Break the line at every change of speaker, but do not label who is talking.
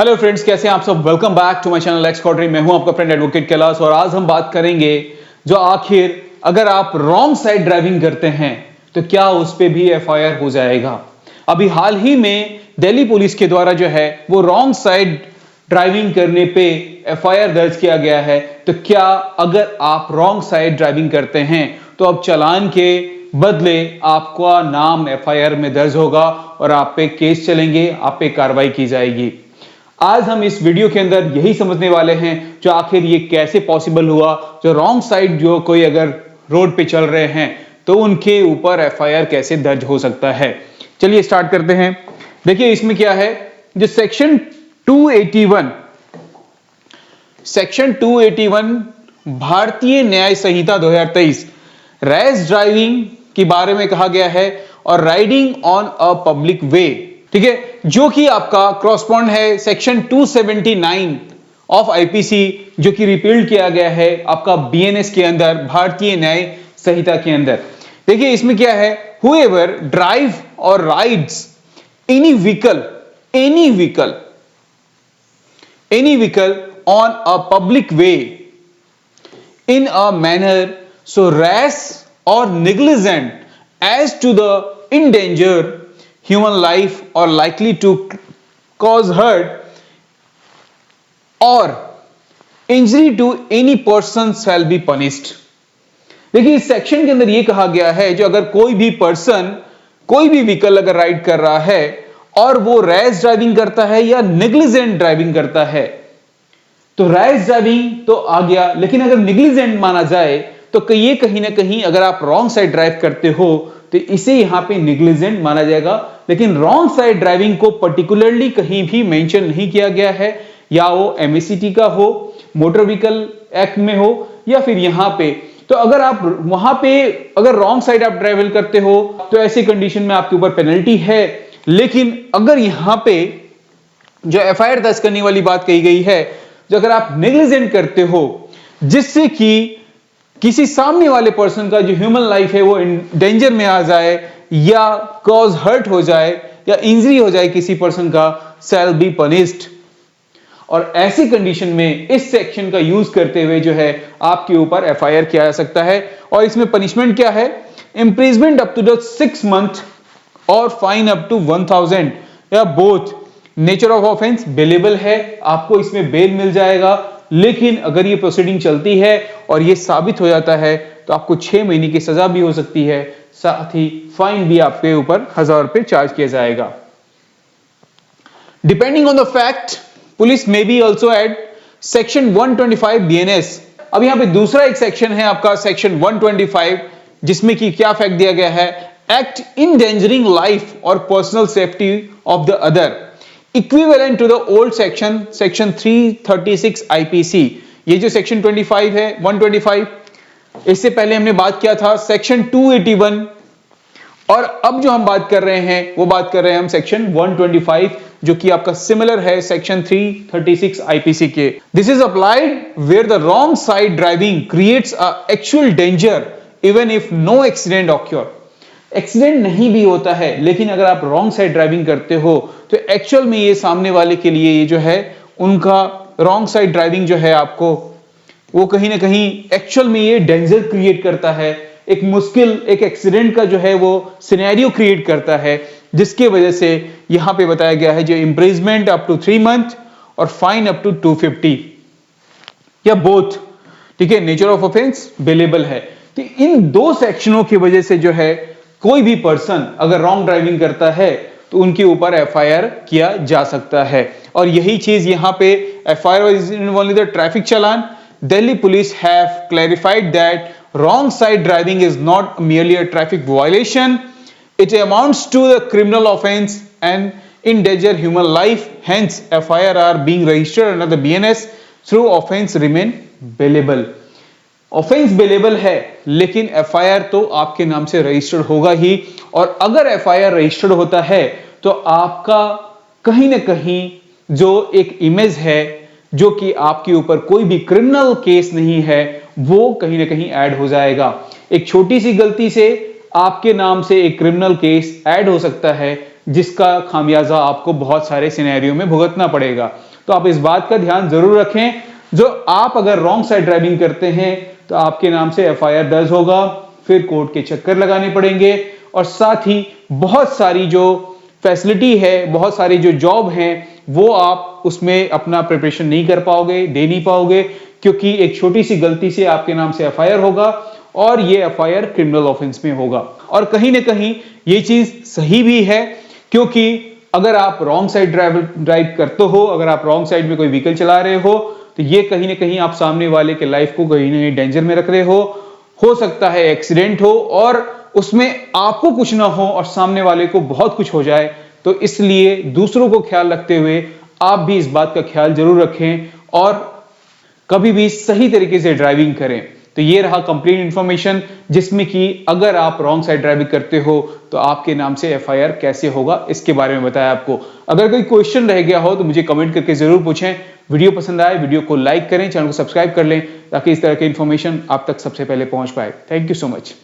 Hello friends, कैसे हैं आप सब। Welcome back to my channel X Quadri. मैं हूं आपका फ्रेंड एडवोकेट कैलाश और आज हम बात करेंगे जो आखिर अगर आप रॉन्ग साइड ड्राइविंग करते हैं तो क्या उस पे भी एफआईआर हो जाएगा। अभी हाल ही में दिल्ली पुलिस के द्वारा जो है वो रॉन्ग साइड ड्राइविंग करने पे एफआईआर दर्ज किया गया है। तो क्या अगर आप रॉन्ग साइड ड्राइविंग करते हैं तो अब चालान के बदले आपका नाम एफआईआर में दर्ज होगा और आप पे केस चलेंगे, आप पे कार्रवाई की जाएगी। आज हम इस वीडियो के अंदर यही समझने वाले हैं जो आखिर ये कैसे पॉसिबल हुआ, जो रॉन्ग साइड जो कोई अगर रोड पे चल रहे हैं तो उनके ऊपर एफआईआर कैसे दर्ज हो सकता है। चलिए स्टार्ट करते हैं। देखिए इसमें क्या है, जो सेक्शन 281 भारतीय न्याय संहिता 2023 रैश ड्राइविंग के बारे में कहा गया है और राइडिंग ऑन अ पब्लिक वे, ठीक है, जो कि आपका क्रॉसपॉन्ड है सेक्शन 279 ऑफ आईपीसी, जो कि रिपील्ड किया गया है आपका बीएनएस के अंदर, भारतीय न्याय संहिता के अंदर। देखिए इसमें क्या है, whoever drive or rides any vehicle on a public way in a manner so rash or negligent as to the endanger human life or likely to cause hurt or injury to any person shall be punished। देखिए इस section के अंदर यह कहा गया है जो अगर कोई भी पर्सन कोई भी व्हीकल अगर राइड कर रहा है और वो रैश ड्राइविंग करता है या नेग्लिजेंट ड्राइविंग करता है, तो रैश ड्राइविंग तो आ गया, लेकिन अगर नेग्लिजेंट माना जाए तो ये कहीं ना कहीं अगर आप रॉन्ग साइड ड्राइव करते हो तो इसे यहां पे नेग्लिजेंट माना जाएगा। लेकिन रॉन्ग साइड ड्राइविंग को पर्टिकुलरली कहीं भी मेंशन नहीं किया गया है, या वो एमएससीटी का हो, मोटर व्हीकल एक्ट में हो या फिर यहां पे। तो अगर आप वहां पे अगर रॉन्ग साइड आप ट्रैवल करते हो तो ऐसी कंडीशन में आपके ऊपर पेनल्टी है। लेकिन अगर यहां पे जो एफआईआर दर्ज करने वाली बात कही गई है, जो अगर आप नेग्लिजेंट करते हो जिससे कि किसी सामने वाले पर्सन का जो ह्यूमन लाइफ है वो डेंजर में आ जाए या कॉज हर्ट हो जाए या इंजरी हो जाए किसी पर्सन का, शैल बी पनिश्ड। और ऐसी कंडीशन में इस सेक्शन का यूज करते हुए जो है आपके ऊपर एफआईआर किया जा सकता है। और इसमें पनिशमेंट क्या है, इंप्रिजमेंट अप टू 6 मंथ और फाइन अप टू 1000 या both. Nature of offence bailable है, आपको इसमें बेल मिल जाएगा। लेकिन अगर ये प्रोसीडिंग चलती है और ये साबित हो जाता है तो आपको 6 महीने की सजा भी हो सकती है, साथ ही फाइन भी आपके ऊपर 1000 रुपए चार्ज किया जाएगा। Depending on the fact police may be also add section 125 BNS. अब यहां पे दूसरा एक सेक्शन है आपका सेक्शन 125, जिसमें कि क्या फैक्ट दिया गया है, एक्ट इन डेंजरिंग लाइफ और personal safety of the other, equivalent to the old section 336 IPC. ये जो सेक्शन 25 है 125, इससे पहले हमने बात किया था सेक्शन 281 और अब जो हम बात कर रहे हैं वो बात कर रहे हैं हम सेक्शन 125, जो कि आपका सिमिलर है सेक्शन 336 आईपीसी के। This is applied where the wrong side driving creates a actual danger even if no accident occur. Accident नहीं भी होता है, लेकिन अगर आप रॉन्ग साइड ड्राइविंग करते हो तो एक्चुअल में ये सामने वाले के लिए ये जो है उनका रॉन्ग साइड ड्राइविंग जो है आपको वो कहीं ना कहीं एक्चुअल में ये डेंजर क्रिएट करता है, एक मुश्किल एक एक्सीडेंट का जो है वो सिनेरियो क्रिएट करता है, जिसके वजह से यहां पे बताया गया है जो इंप्रिजमेंट अप टू 3 मंथ और फाइन अप टू 250 या बोथ, ठीक है। नेचर ऑफ ऑफेंस बेलेबल है। तो इन दो सेक्शनों की वजह से जो है कोई भी पर्सन अगर रॉन्ग ड्राइविंग करता है तो उनके ऊपर एफआईआर किया जा सकता है। और यही चीज यहां पे FIR is only the traffic challan. Delhi police have clarified that wrong side driving is not merely a traffic violation, it amounts to a criminal offense and endanger human life, hence FIR are being registered under the BNS through offense remain bailable। Offence bailable है लेकिन FIR तो आपके नाम से registered होगा ही, और अगर FIR registered होता है तो आपका कहीं ना कहीं जो एक इमेज है जो कि आपके ऊपर कोई भी क्रिमिनल केस नहीं है वो कहीं ना कहीं ऐड हो जाएगा। एक छोटी सी गलती से आपके नाम से एक क्रिमिनल केस ऐड हो सकता है जिसका खामियाजा आपको बहुत सारे सिनेरियो में भुगतना पड़ेगा। तो आप इस बात का ध्यान जरूर रखें, जो आप अगर रॉन्ग साइड ड्राइविंग करते हैं तो आपके नाम से एफआईआर दर्ज होगा, फिर कोर्ट के चक्कर लगाने पड़ेंगे, और साथ ही बहुत सारी जो फैसिलिटी है, बहुत सारी जो जॉब है, वो आप उसमें अपना प्रिपरेशन नहीं कर पाओगे, दे नहीं पाओगे, क्योंकि एक छोटी सी गलती से आपके नाम से एफआईआर होगा और ये एफआईआर क्रिमिनल ऑफेंस में होगा। और कहीं ना कहीं ये चीज सही भी है, क्योंकि अगर आप रॉन्ग साइड ड्राइव करते हो, अगर आप रॉन्ग साइड में कोई व्हीकल चला रहे हो, तो ये कहीं ना कहीं आप सामने वाले के लाइफ को कहीं ना कहीं डेंजर में रख रहे हो सकता है एक्सीडेंट हो और उसमें आपको कुछ ना हो और सामने वाले को बहुत कुछ हो जाए। तो इसलिए दूसरों को ख्याल रखते हुए आप भी इस बात का ख्याल जरूर रखें और कभी भी सही तरीके से ड्राइविंग करें। तो ये रहा कंप्लीट इंफॉर्मेशन, जिसमें कि अगर आप रॉन्ग साइड ड्राइविंग करते हो तो आपके नाम से एफआईआर कैसे होगा, इसके बारे में बताया आपको। अगर कोई क्वेश्चन रह गया हो तो मुझे कमेंट करके जरूर पूछें। वीडियो पसंद आए वीडियो को लाइक करें, चैनल को सब्सक्राइब कर लें, ताकि इस तरह की इंफॉर्मेशन आप तक सबसे पहले पहुंच पाए। Thank you so much.